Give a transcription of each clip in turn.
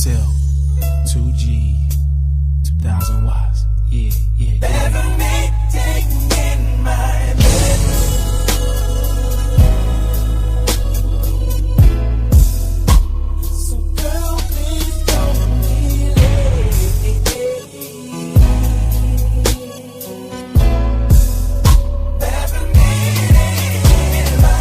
cell, 2G, 2000 watts. Yeah, yeah, yeah. Never meeting in my bedroom. So girl, please don't be late. Never meeting in my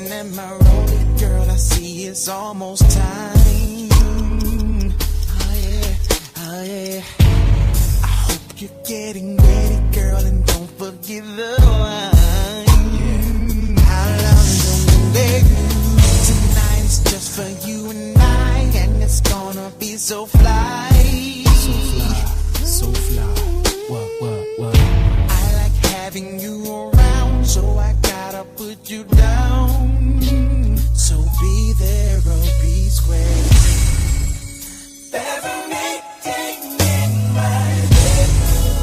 at my rollie, girl, I see it's almost time. Oh yeah, oh yeah. I hope you're getting ready, girl, and don't forget the wine. Yeah. How long don't wait? Tonight is just for you and I, and it's gonna be so fly. So fly, so fly. What? I like having you around, so I gotta put you down. So be there or be square. Never meeting in my bedroom.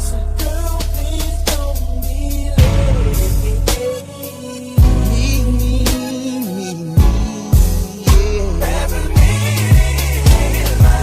So girl, please don't be late. Yeah. Never meeting in my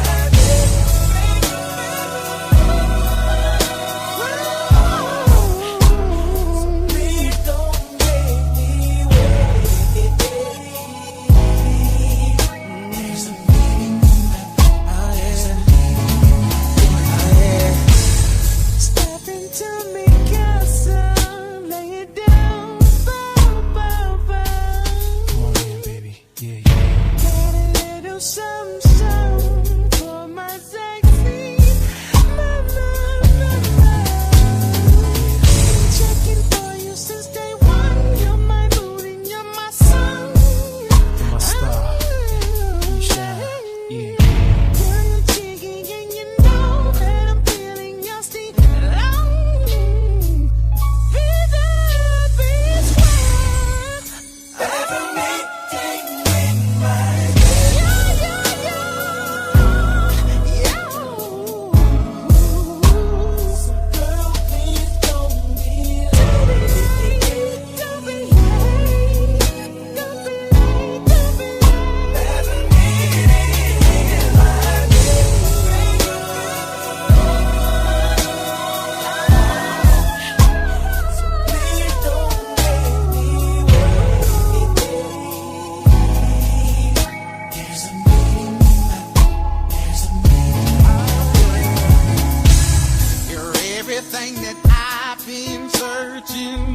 everything that I've been searching